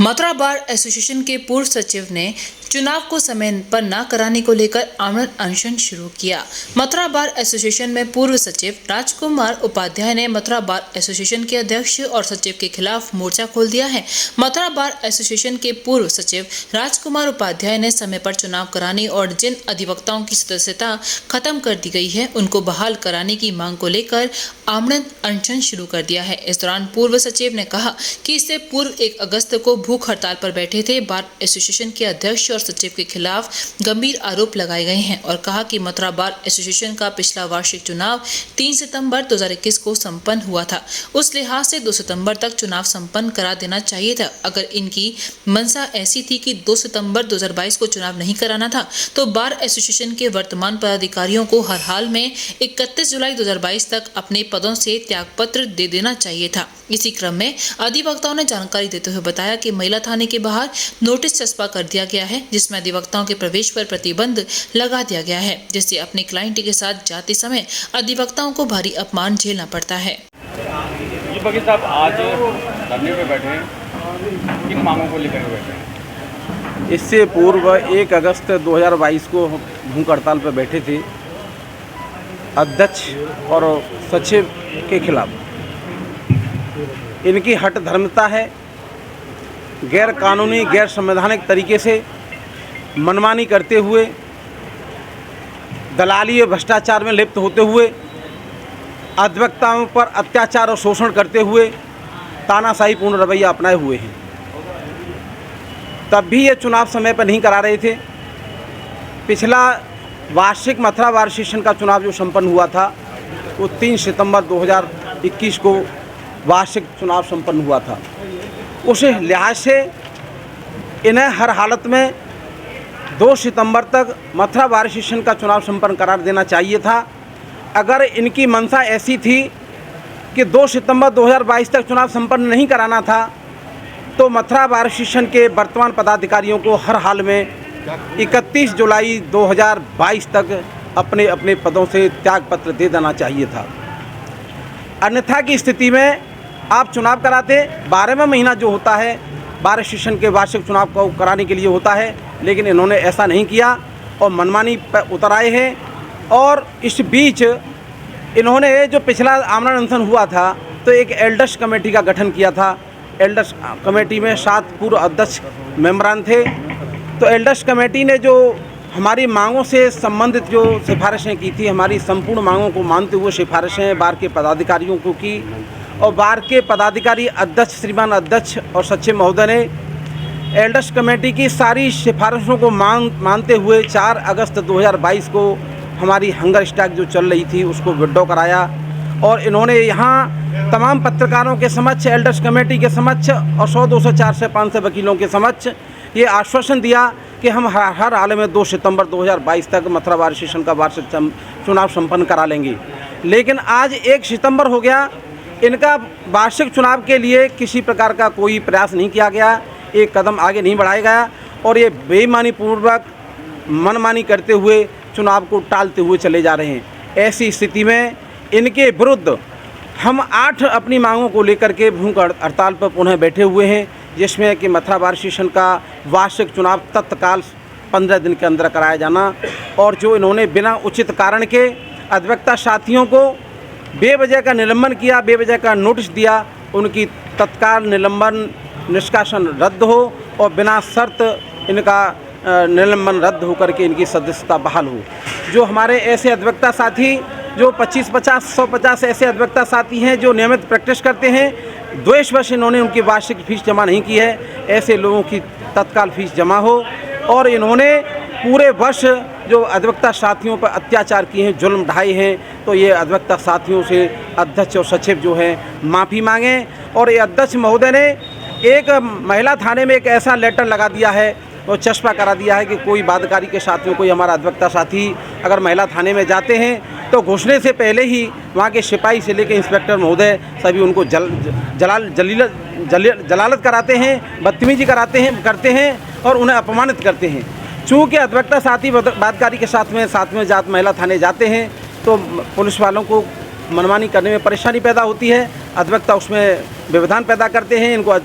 Mathura bar association के पूर्व सचिव ने चुनाव को समय पर न कराने को लेकर आमरण अनशन शुरू किया। मथुरा बार एसोसिएशन में पूर्व सचिव राजकुमार उपाध्याय ने मथुरा बार एसोसिएशन के अध्यक्ष और सचिव के खिलाफ मोर्चा खोल दिया है। मथुरा बार एसोसिएशन के पूर्व सचिव राजकुमार उपाध्याय ने समय पर चुनाव कराने और जिन अधिवक्ताओं की सदस्यता खत्म कर दी गई है उनको बहाल कराने की मांग को लेकर आमरण अनशन शुरू कर दिया है। इस दौरान पूर्व सचिव ने कहा कि इससे पूर्व 1 अगस्त को भूख हड़ताल पर बैठे थे बार एसोसिएशन के अध्यक्ष और सचिव के खिलाफ गंभीर आरोप लगाए गए हैं और कहा कि मथुरा बार एसोसिएशन का पिछला वार्षिक चुनाव 3 सितंबर 2021 को संपन्न हुआ था। उस लिहाज से 2 सितंबर तक चुनाव संपन्न करा देना चाहिए था। अगर इनकी मंशा ऐसी थी कि 2 सितंबर 2022 को चुनाव नहीं कराना था तो बार एसोसिएशन के वर्तमान पदाधिकारियों को हर हाल में 31 जुलाई 2022 तक अपने पदों से त्यागपत्र दे देना चाहिए था। इसी क्रम में अधिवक्ताओं ने जानकारी देते हुए बताया कि महिला थाने के बाहर नोटिस चस्पा कर दिया गया है जिसमें अधिवक्ताओं के प्रवेश पर प्रतिबंध लगा दिया गया है, जिससे अपने क्लाइंट के साथ जाते समय अधिवक्ताओं को भारी अपमान झेलना पड़ता है। जी वकील साहब, आज धरने पे बैठे हैं, किन मांगों को लेकर बैठे हैं? इससे पूर्व 1 अगस्त 2022 को भूख हड़ताल पर बैठे थे अध्यक्ष और सचिव के खिलाफ। इनकी हठ धर्मता है, गैर कानूनी गैर संवैधानिक तरीके से मनमानी करते हुए दलाली और भ्रष्टाचार में लिप्त होते हुए अधिवक्ताओं पर अत्याचार और शोषण करते हुए तानाशाहीपूर्ण रवैया अपनाए हुए हैं। तब भी ये चुनाव समय पर नहीं करा रहे थे। पिछला वार्षिक मथुरा बार एसोसिएशन का चुनाव जो संपन्न हुआ था वो 3 सितंबर 2021 को वार्षिक चुनाव संपन्न हुआ था। उस लिहाज से इन्हें हर हालत में 2 सितंबर तक मथुरा बार एसोसिएशन का चुनाव संपन्न करार देना चाहिए था। अगर इनकी मंशा ऐसी थी कि 2 सितंबर 2022 तक चुनाव संपन्न नहीं कराना था तो मथुरा बार एसोसिएशन के वर्तमान पदाधिकारियों को हर हाल में 31 जुलाई 2022 तक अपने अपने पदों से त्यागपत्र दे देना चाहिए था। अन्यथा की स्थिति में आप चुनाव कराते, 12वां महीना जो होता है बार एसोसिएशन के वार्षिक चुनाव को कराने के लिए होता है, लेकिन इन्होंने ऐसा नहीं किया और मनमानी पर उतर आए हैं। और इस बीच इन्होंने जो पिछला आमरण अनशन हुआ था तो एक एल्डर्स कमेटी का गठन किया था। एल्डर्स कमेटी में 7 पूर्व अध्यक्ष मेंबरान थे। तो एल्डर्स कमेटी ने जो हमारी मांगों से संबंधित जो सिफारिशें की थी, हमारी संपूर्ण मांगों को मानते हुए सिफारिशें बार के पदाधिकारियों को की और बार के पदाधिकारी अध्यक्ष श्रीमान अध्यक्ष और सचिव महोदय ने एल्डर्स कमेटी की सारी सिफारिशों को मानते हुए 4 अगस्त 2022 को हमारी हंगर स्ट्राइक जो चल रही थी उसको विड्रॉ कराया। और इन्होंने यहाँ तमाम पत्रकारों के समक्ष, एल्डर्स कमेटी के समक्ष और 100, 200, 400, 500 वकीलों के समक्ष ये आश्वासन दिया कि हम हर हाल में 2 सितंबर 2022 तक मथुरा बार एसोसिएशन का वार्षिक चुनाव संपन्न करा लेंगे। लेकिन आज 1 सितंबर हो गया, इनका वार्षिक चुनाव के लिए किसी प्रकार का कोई प्रयास नहीं किया गया, एक कदम आगे नहीं बढ़ाया गया और ये बेईमानी पूर्वक मनमानी करते हुए चुनाव को टालते हुए चले जा रहे हैं। ऐसी स्थिति में इनके विरुद्ध हम 8 अपनी मांगों को लेकर के भूख हड़ताल पर पुनः बैठे हुए हैं, जिसमें कि मथुरा बार एसोसिएशन का वार्षिक चुनाव तत्काल 15 दिन के अंदर कराया जाना और जो इन्होंने बिना उचित कारण के अधिवक्ता साथियों को बेवजह का निलंबन किया, बेवजह का नोटिस दिया, उनकी तत्काल निलंबन निष्कासन रद्द हो और बिना शर्त इनका निलंबन रद्द होकर के इनकी सदस्यता बहाल हो। जो हमारे ऐसे अधिवक्ता साथी जो 25-50, 150 ऐसे अधिवक्ता साथी हैं जो नियमित प्रैक्टिस करते हैं, द्वेषवश इन्होंने उनकी वार्षिक फीस जमा नहीं की है, ऐसे लोगों की तत्काल फीस जमा हो। और इन्होंने पूरे वर्ष जो अधिवक्ता साथियों पर अत्याचार किए हैं, जुल्म ढाए हैं, तो ये अधिवक्ता साथियों से अध्यक्ष और सचिव जो हैं माफ़ी मांगें। और ये अध्यक्ष महोदय ने एक महिला थाने में एक ऐसा लेटर लगा दिया है और चस्पा करा दिया है कि कोई बाध्यकारी के साथ में कोई हमारा अधिवक्ता साथी अगर महिला थाने में जाते हैं तो घुसने से पहले ही वहाँ के सिपाही से लेकर इंस्पेक्टर महोदय सभी उनको जलालत कराते हैं, बदतमीजी करते हैं और उन्हें अपमानित करते हैं। चूँकि अधिवक्ता साथी बाध्यकारी के साथ में जात महिला थाने जाते हैं तो पुलिस वालों को मनमानी करने में परेशानी पैदा होती है, अधिवक्ता उसमें व्यवधान पैदा करते हैं, इनको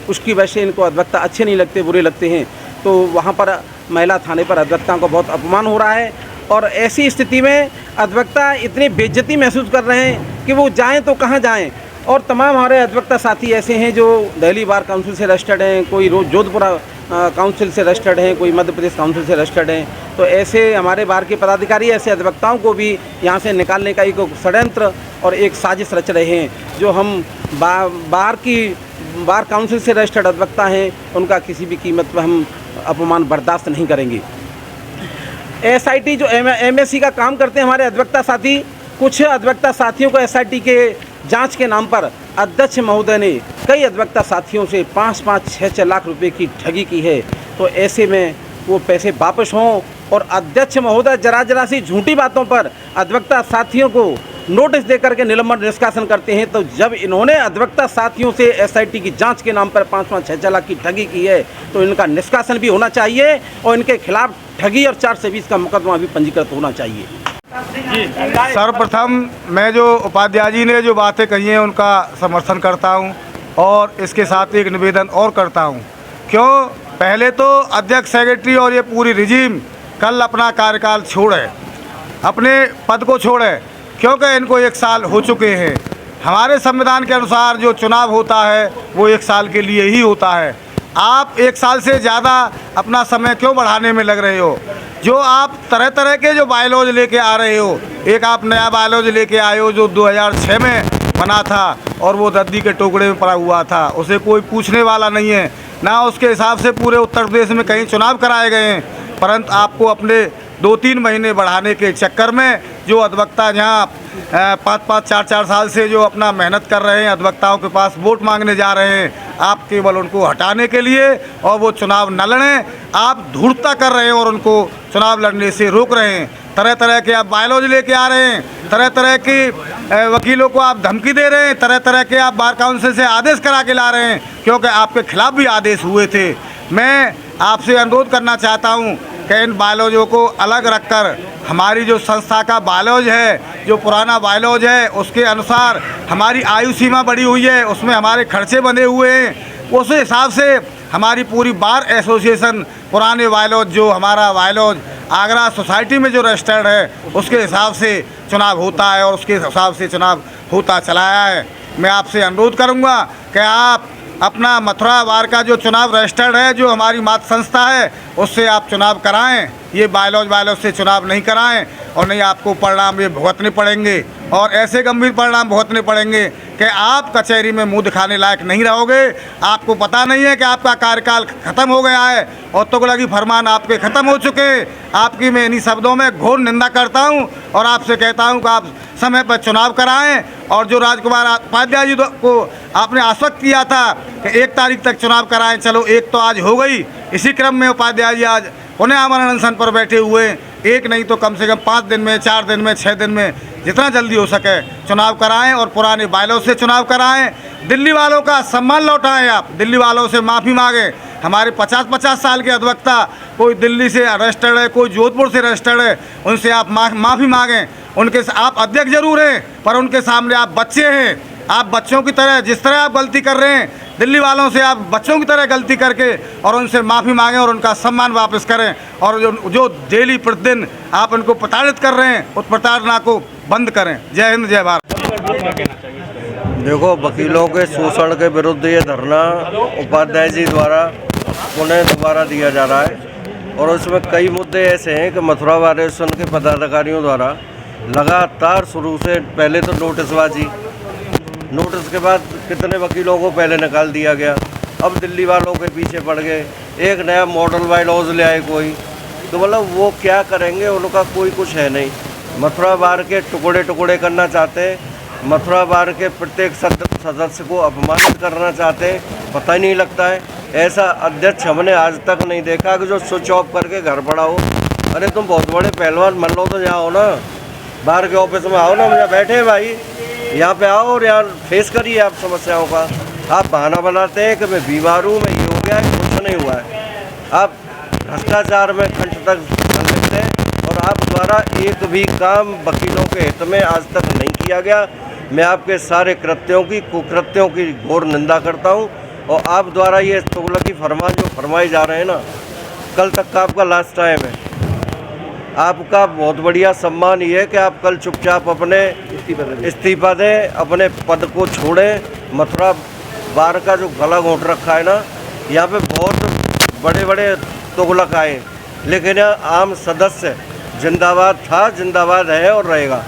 उसकी वजह से इनको अधिवक्ता अच्छे नहीं लगते, बुरे लगते हैं। तो वहाँ पर महिला थाने पर अधिवक्ताओं का बहुत अपमान हो रहा है और ऐसी स्थिति में अधिवक्ता इतनी बेइज्जती महसूस कर रहे हैं कि वो जाएं तो कहाँ जाएं। और तमाम हमारे अधिवक्ता साथी ऐसे हैं जो दिल्ली बार काउंसिल से रजिस्टर्ड हैं, कोई जोधपुर काउंसिल से रजिस्टर्ड हैं, कोई मध्य प्रदेश काउंसिल से रजिस्टर्ड हैं। तो ऐसे हमारे बार के पदाधिकारी ऐसे अधिवक्ताओं को भी यहाँ से निकालने का एक षड्यंत्र और एक साजिश रच रहे हैं। जो हम बार काउंसिल से रजिस्टर्ड अधिवक्ता हैं, उनका किसी भी कीमत पर हम अपमान बर्दाश्त नहीं करेंगे। एसआईटी जो एमएससी का काम करते हैं हमारे अधिवक्ता साथी, कुछ अधिवक्ता साथियों को एसआईटी के जांच के नाम पर अध्यक्ष महोदय ने कई अधिवक्ता साथियों से 5-5, 6-6 लाख रुपए की ठगी की है। तो ऐसे में वो पैसे वापस हों और अध्यक्ष महोदय जरा सी झूठी बातों पर अधिवक्ता साथियों को नोटिस देकर के निलंबन निष्कासन करते हैं। तो जब इन्होंने अधिवक्ता साथियों से एसआईटी की जांच के नाम पर 5-5, 6-6 लाख की ठगी की है, तो इनका निष्कासन भी होना चाहिए और इनके खिलाफ ठगी और 420 का मुकदमा भी पंजीकृत होना चाहिए। सर्वप्रथम मैं जो उपाध्याय जी ने जो बातें कही हैं उनका समर्थन करता हूं और इसके साथ एक निवेदन और करता हूं। क्यों? पहले तो अध्यक्ष, सेक्रेटरी और ये पूरी रिजीम कल अपना कार्यकाल छोड़े, अपने पद को छोड़े, क्योंकि इनको 1 साल हो चुके हैं। हमारे संविधान के अनुसार जो चुनाव होता है वो 1 साल के लिए ही होता है। आप 1 साल से ज़्यादा अपना समय क्यों बढ़ाने में लग रहे हो? जो आप तरह तरह के जो बायलॉज लेके आ रहे हो, एक आप नया बायलॉज लेके आए हो जो 2006 में बना था और वो रद्दी के टुकड़े में पड़ा हुआ था, उसे कोई पूछने वाला नहीं है, ना उसके हिसाब से पूरे उत्तर प्रदेश में कहीं चुनाव कराए गए हैं। परंतु आपको अपने 2-3 महीने बढ़ाने के चक्कर में जो अधिवक्ता जहाँ 5-5, 4-4 साल से जो अपना मेहनत कर रहे हैं, अधिवक्ताओं के पास वोट मांगने जा रहे हैं, आप केवल उनको हटाने के लिए और वो चुनाव न लड़ें, आप धूर्तता कर रहे हैं और उनको चुनाव लड़ने से रोक रहे हैं। तरह तरह के आप बायलॉज लेके आ रहे हैं, तरह तरह की वकीलों को आप धमकी दे रहे हैं, तरह तरह के आप बार काउंसिल से आदेश करा के ला रहे हैं, क्योंकि आपके खिलाफ भी आदेश हुए थे। मैं आपसे अनुरोध करना चाहता हूं कि इन बायलॉजों को अलग रखकर हमारी जो संस्था का बायलॉज है, जो पुराना बायलॉज है, उसके अनुसार हमारी आयु सीमा बढ़ी हुई है, उसमें हमारे खर्चे बंधे हुए हैं, उस हिसाब से हमारी पूरी बार एसोसिएशन पुराने बायलॉज जो हमारा बायलॉज आगरा सोसाइटी में जो रजिस्टर्ड है उसके हिसाब से चुनाव होता है और उसके हिसाब से चुनाव होता चला आया है। मैं आपसे अनुरोध करूंगा कि आप अपना मथुरा बार का जो चुनाव रजिस्टर्ड है, जो हमारी मातृ संस्था है, उससे आप चुनाव कराएं। ये बायलॉज से चुनाव नहीं कराएं और नहीं आपको परिणाम ये भुगतने पड़ेंगे और ऐसे गंभीर परिणाम भुगतने पड़ेंगे कि आप कचहरी में मुंह दिखाने लायक नहीं रहोगे। आपको पता नहीं है कि आपका कार्यकाल ख़त्म हो गया है और तुगलकी फरमान आपके ख़त्म हो चुके हैं। आपकी मैं इन्हीं शब्दों में घोर निंदा करता हूं और आपसे कहता हूं कि आप समय पर चुनाव कराएं। और जो राजकुमार उपाध्याय जी को आपने आश्वस्त किया था कि 1 तारीख तक चुनाव कराएं, चलो 1 तो आज हो गई। इसी क्रम में उपाध्याय जी आज पुनः आमरण अनशन पर बैठे हुए, 1 नहीं तो कम से कम 5 दिन में, 4 दिन में, 6 दिन में, जितना जल्दी हो सके चुनाव कराएं और पुराने बायलॉज से चुनाव कराएं। दिल्ली वालों का सम्मान लौटाएं, आप दिल्ली वालों से माफ़ी मांगें। हमारे 50-50 साल के अधिवक्ता, कोई दिल्ली से रजिस्टर्ड है, कोई जोधपुर से रजिस्टर्ड है, उनसे आप माफ़ी मांगें। उनके आप अध्यक्ष जरूर हैं पर उनके सामने आप बच्चे हैं। आप बच्चों की तरह, जिस तरह आप गलती कर रहे हैं, दिल्ली वालों से आप बच्चों की तरह गलती करके और उनसे माफ़ी मांगें और उनका सम्मान वापस करें। और जो डेली प्रतिदिन आप उनको प्रताड़ित कर रहे हैं, उस प्रताड़ना को बंद करें। जय हिंद, जय भारत। देखो, वकीलों के शोषण के विरुद्ध ये धरना उपाध्याय जी द्वारा पुनः दोबारा दिया जा रहा है और उसमें कई मुद्दे ऐसे हैं कि मथुरा बार एसोसिएशन के पदाधिकारियों द्वारा लगातार शुरू से पहले तो नोटिसबाजी, नोटिस के बाद कितने वकीलों को पहले निकाल दिया गया, अब दिल्ली वालों के पीछे पड़ गए, एक नया मॉडल बायलॉज ले आए कोई, तो मतलब वो क्या करेंगे, उनका कोई कुछ है नहीं। मथुरा बार के टुकड़े टुकड़े करना चाहते हैं, मथुरा बार के प्रत्येक सदस्य को अपमानित करना चाहते हैं, पता ही नहीं लगता है। ऐसा अध्यक्ष हमने आज तक नहीं देखा कि जो स्विच ऑफ करके घर पड़ा हो। अरे तुम बहुत बड़े पहलवान मान लो तो यहाँ हो ना, बाहर के ऑफिस में आओ ना, मुझे बैठे भाई, यहाँ पे आओ और यार फेस करिए आप समस्याओं का। आप बहाना बनाते हैं कि मैं बीमार हूँ, मैं ये हो गया है, कुछ नहीं हुआ है। आप भ्रष्टाचार में खंड तक संलिप्त हैं और आप द्वारा एक भी काम वकीलों के हित में आज तक नहीं किया गया। मैं आपके सारे कृत्यों की, कुकृत्यों की घोर निंदा करता हूँ और आप द्वारा ये तुगलकी फरमान जो फरमाए जा रहे हैं ना, कल तक का आपका लास्ट टाइम है। आपका बहुत बढ़िया सम्मान ये है कि आप कल चुपचाप अपने इस्तीफा दें, अपने पद को छोड़ें। मथुरा बार का जो गला घोंट रखा है ना, यहाँ पे बहुत बड़े बड़े तुगलक आए, लेकिन यह आम सदस्य जिंदाबाद था, जिंदाबाद है और रहेगा।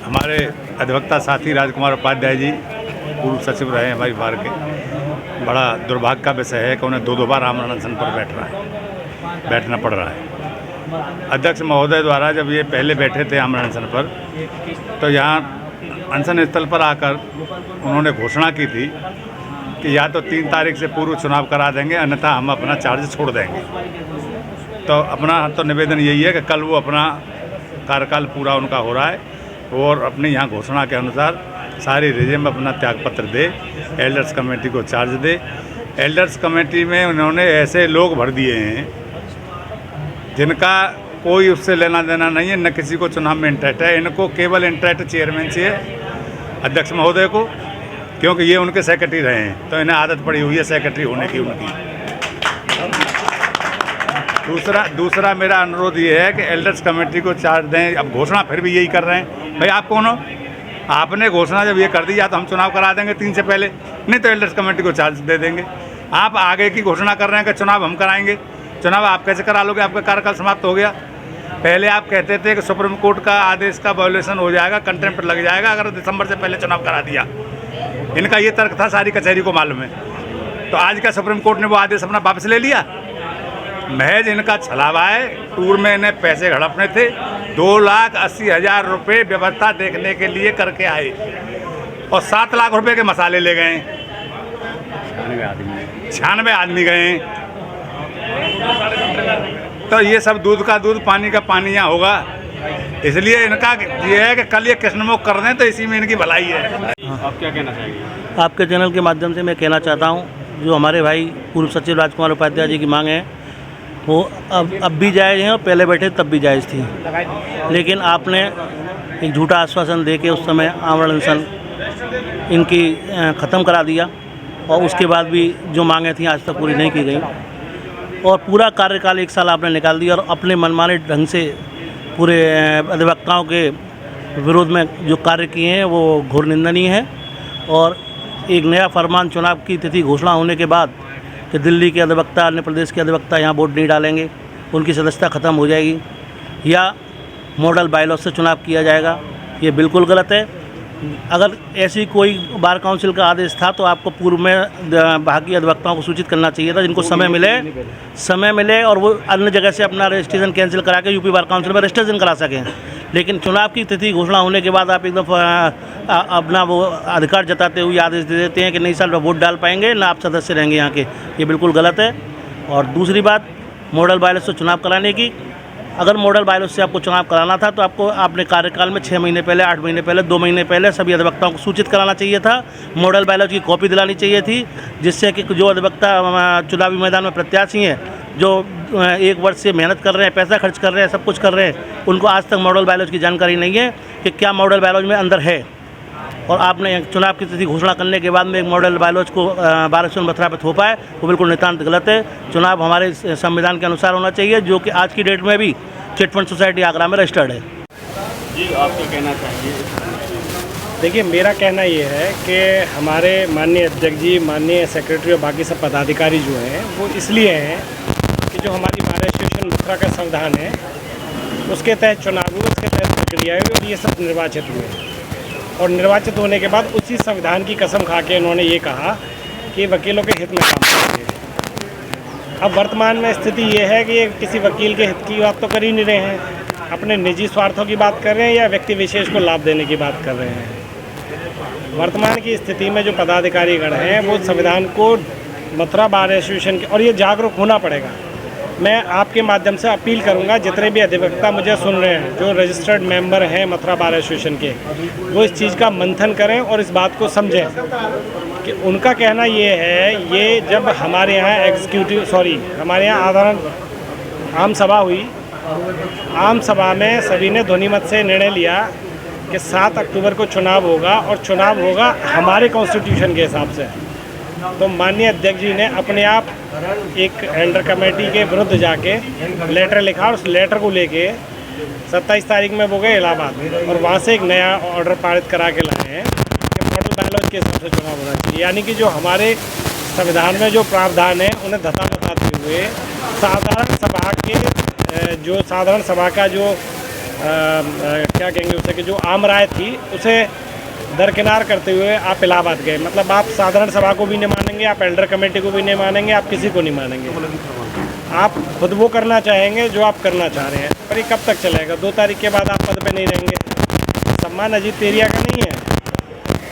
हमारे अधिवक्ता साथी राजकुमार उपाध्याय जी पूर्व सचिव रहे हमारी बार के। बड़ा दुर्भाग्य का विषय है कि उन्हें दो बार आमरण अनशन पर बैठना पड़ रहा है। अध्यक्ष महोदय द्वारा जब ये पहले बैठे थे आमरण अनशन पर, तो यहाँ अनशन स्थल पर आकर उन्होंने घोषणा की थी कि या तो 3 तारीख से पूर्व चुनाव करा देंगे, अन्यथा हम अपना चार्ज छोड़ देंगे। तो अपना तो निवेदन यही है कि कल वो अपना कार्यकाल पूरा उनका हो रहा है और अपनी यहाँ घोषणा के अनुसार सारी रिजिम अपना त्यागपत्र दे, एल्डर्स कमेटी को चार्ज दे। एल्डर्स कमेटी में उन्होंने ऐसे लोग भर दिए हैं जिनका कोई उससे लेना देना नहीं है, न किसी को चुनाव में इंटरेस्ट है। इनको केवल इंटरेस्ट चेयरमैन चाहिए, अध्यक्ष महोदय को, क्योंकि ये उनके सेक्रेटरी रहे हैं, तो इन्हें आदत पड़ी हुई है सेक्रेटरी होने की उनकी। दूसरा मेरा अनुरोध ये है कि एल्डर्स कमेटी को चार्ज दें। अब घोषणा फिर भी यही कर रहे हैं। भाई आप कौन हो? आपने घोषणा जब ये कर दी, या तो हम चुनाव करा देंगे 3 से पहले, नहीं तो एल्डर्स कमेटी को चार्ज दे देंगे। आप आगे की घोषणा कर रहे हैं कि चुनाव हम कराएंगे। चुनाव आप कैसे करा लोगे? आपका कार्यकाल समाप्त हो गया। पहले आप कहते थे कि सुप्रीम कोर्ट का आदेश का वायोलेशन हो जाएगा, कंटेम्प्ट लग जाएगा अगर दिसंबर से पहले चुनाव करा दिया। इनका ये तर्क था, सारी कचहरी को मालूम है। तो आज क्या सुप्रीम कोर्ट ने वो आदेश अपना वापस ले लिया? महज इनका छलावा है। टूर में इन्हें पैसे हड़पने थे, 2,80,000 रुपये व्यवस्था देखने के लिए करके आए और 7 लाख रुपए के मसाले ले गए। 96 आदमी गए। तो ये सब दूध का दूध पानी का पानी यहाँ होगा। इसलिए इनका ये है कि कल ये कृष्णमुख कर दें तो इसी में इनकी भलाई है। आप क्या कहना चाहेंगे? आपके चैनल के माध्यम से मैं कहना चाहता हूँ, जो हमारे भाई पूर्व सचिव राजकुमार उपाध्याय जी की मांग है वो अब भी जायज़ हैं और पहले बैठे तब भी जायज़ थी। लेकिन आपने एक झूठा आश्वासन दे के उस समय आमरण अनशन इनकी ख़त्म करा दिया और उसके बाद भी जो मांगें थी आज तक पूरी नहीं की गई और पूरा कार्यकाल 1 साल आपने निकाल दिया और अपने मनमाने ढंग से पूरे अधिवक्ताओं के विरोध में जो कार्य किए हैं वो घोर निंदनीय है। और एक नया फरमान चुनाव की तिथि घोषणा होने के बाद कि दिल्ली के अधिवक्ता, अन्य प्रदेश के अधिवक्ता यहाँ वोट नहीं डालेंगे, उनकी सदस्यता ख़त्म हो जाएगी या मॉडल बायलॉ से चुनाव किया जाएगा, ये बिल्कुल गलत है। अगर ऐसी कोई बार काउंसिल का आदेश था तो आपको पूर्व में बाकी अधिवक्ताओं को सूचित करना चाहिए था, जिनको समय मिले और वो अन्य जगह से अपना रजिस्ट्रेशन कैंसिल करा के यूपी बार काउंसिल में रजिस्ट्रेशन करा सकें। लेकिन चुनाव की तिथि घोषणा होने के बाद आप एकदम अपना वो अधिकार जताते हुए आदेश दे देते हैं कि नहीं साल में वोट डाल पाएंगे ना आप सदस्य रहेंगे यहाँ के, ये बिल्कुल गलत है। और दूसरी बात, मॉडल बायलॉ से चुनाव कराने की, अगर मॉडल बायलॉ से आपको चुनाव कराना था तो आपको अपने कार्यकाल में 6 महीने पहले, 8 महीने पहले, 2 महीने पहले सभी अधिवक्ताओं को सूचित कराना चाहिए था। मॉडल बायलॉ की कॉपी दिलानी चाहिए थी, जिससे कि जो अधिवक्ता चुनावी मैदान में प्रत्याशी हैं, जो 1 वर्ष से मेहनत कर रहे हैं, पैसा खर्च कर रहे हैं, सब कुछ कर रहे हैं, उनको आज तक मॉडल बायलॉ की जानकारी नहीं है कि क्या मॉडल बायलॉ में अंदर है। और आपने चुनाव की तिथि घोषणा करने के बाद में एक मॉडल बायलॉज को बारिश मथुरा पर थोपा है, वो बिल्कुल नितांत गलत है। चुनाव हमारे संविधान के अनुसार होना चाहिए, जो कि आज की डेट में भी चिटफंड सोसाइटी आगरा में रजिस्टर्ड है। जी, आप क्या कहना चाहेंगे? देखिए, मेरा कहना ये है कि हमारे माननीय अध्यक्ष जी, माननीय सेक्रेटरी और बाकी सब पदाधिकारी जो हैं वो इसलिए हैं कि जो हमारी बार एसोसिएशन मथुरा का संविधान है उसके तहत चुनाव हुए, उसके तहत प्रक्रिया हुई और ये सब निर्वाचित हुए। और निर्वाचित होने के बाद उसी संविधान की कसम खा के इन्होंने ये कहा कि वकीलों के हित में काम करेंगे। अब वर्तमान में स्थिति ये है कि ये किसी वकील के हित की बात तो कर ही नहीं रहे हैं, अपने निजी स्वार्थों की बात कर रहे हैं या व्यक्ति विशेष को लाभ देने की बात कर रहे हैं। वर्तमान की स्थिति में जो पदाधिकारीगण हैं वो संविधान को, मथुरा बार एसोसिएशन के, और ये जागरूक होना पड़ेगा। मैं आपके माध्यम से अपील करूंगा, जितने भी अधिवक्ता मुझे सुन रहे हैं जो रजिस्टर्ड मेंबर हैं मथुरा बार एसोसिएशन के, वो इस चीज़ का मंथन करें और इस बात को समझें कि उनका कहना ये है, ये जब हमारे यहाँ हमारे यहाँ आधारण आम सभा हुई, आम सभा में सभी ने ध्वनिमत से निर्णय लिया कि 7 अक्टूबर को चुनाव होगा और चुनाव होगा हमारे कॉन्स्टिट्यूशन के हिसाब से। तो माननीय अध्यक्ष जी ने अपने आप एक एंडर कमेटी के विरुद्ध जाके लेटर लिखा और उस लेटर को लेके 27 तारीख में वो गए इलाहाबाद और वहाँ से एक नया ऑर्डर पारित करा के लाए हैं कि मॉडल बैलेट के हिसाब से चुनाव होना चाहिए। यानी कि जो हमारे संविधान में जो प्रावधान है उन्हें धता बताते हुए साधारण सभा का जो क्या कहेंगे उसे कि जो आम राय थी उसे दरकिनार करते हुए आप इलाहाबाद गए। मतलब आप साधारण सभा को भी नहीं मानेंगे, आप एल्डर कमेटी को भी नहीं मानेंगे, आप किसी को नहीं मानेंगे। आप खुद वो करना चाहेंगे जो आप करना चाह रहे हैं, पर ये कब तक चलेगा? 2 तारीख के बाद आप पद पे नहीं रहेंगे। सम्मान अजीत तेरिया का नहीं है,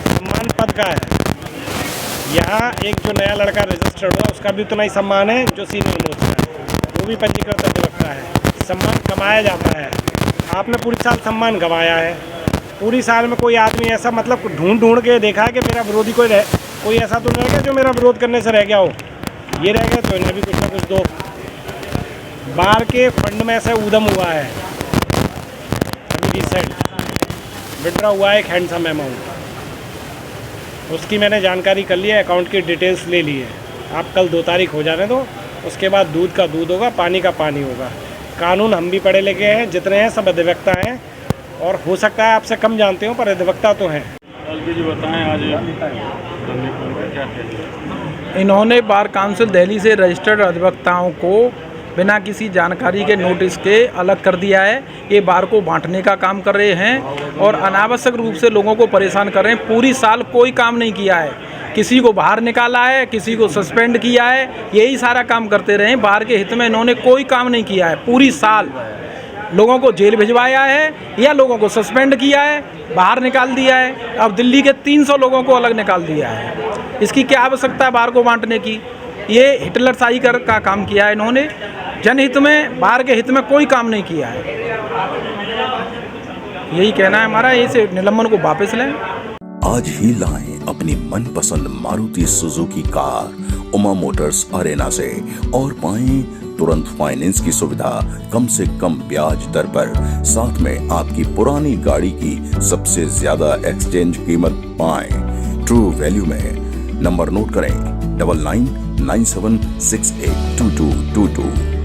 सम्मान पद का है। यहाँ एक जो नया लड़का रजिस्टर्ड हुआ उसका भी उतना ही सम्मान है जो सीनियर मोस्ट है, वो भी पंजीकृत अधिवक्ता है। सम्मान कमाया जाता है, आपने पूरी साल सम्मान गंवाया है। पूरी साल में कोई आदमी ऐसा मतलब ढूंढ के देखा है कि मेरा विरोधी कोई ऐसा तो नहीं है जो मेरा विरोध करने से रह गया हो। ये रह गया तो इन्हें भी कुछ ना कुछ दो। बार के फंड में से उदम हुआ है, अभी रिसेंट विड्रॉ हुआ है एक हैंडसम अमाउंट, उसकी मैंने जानकारी कर ली है, अकाउंट की डिटेल्स ले ली है। आप कल 2 तारीख हो जाने दो, उसके बाद दूध का दूध होगा, पानी का पानी होगा। कानून हम भी पढ़े लिखे हैं, जितने हैं सब अधिवक्ता हैं और हो सकता है आपसे कम जानते हो पर अधिवक्ता तो हैं। जी बताएं आज क्या थे? इन्होंने बार काउंसिल दिल्ली से रजिस्टर्ड अधिवक्ताओं को बिना किसी जानकारी के नोटिस के अलग कर दिया है। ये बार को बांटने का काम कर रहे हैं और अनावश्यक रूप से लोगों को परेशान कर रहे हैं। पूरी साल कोई काम नहीं किया है, किसी को बाहर निकाला है, किसी को सस्पेंड किया है, यही सारा काम करते रहे। बाहर के हित में इन्होंने कोई काम नहीं किया है। पूरी साल लोगों को जेल भिजवाया है या लोगों को सस्पेंड किया है, बाहर निकाल दिया है। अब दिल्ली के 300 लोगों को अलग निकाल दिया है। इसकी क्या आवश्यकता है बाहर को बांटने की? ये हिटलरशाही का काम किया है इन्होंने। जनहित में, बाहर के हित में कोई काम नहीं किया है। यही कहना है हमारा, इसे निलंबन को वापस लें। आज ही लाएं अपनी मनपसंद Maruti Suzuki car Uma Motors Arena से और पाएं तुरंत फाइनेंस की सुविधा कम से कम ब्याज दर पर। साथ में आपकी पुरानी गाड़ी की सबसे ज्यादा एक्सचेंज कीमत पाएं ट्रू वैल्यू में। नंबर नोट करें 9997682222।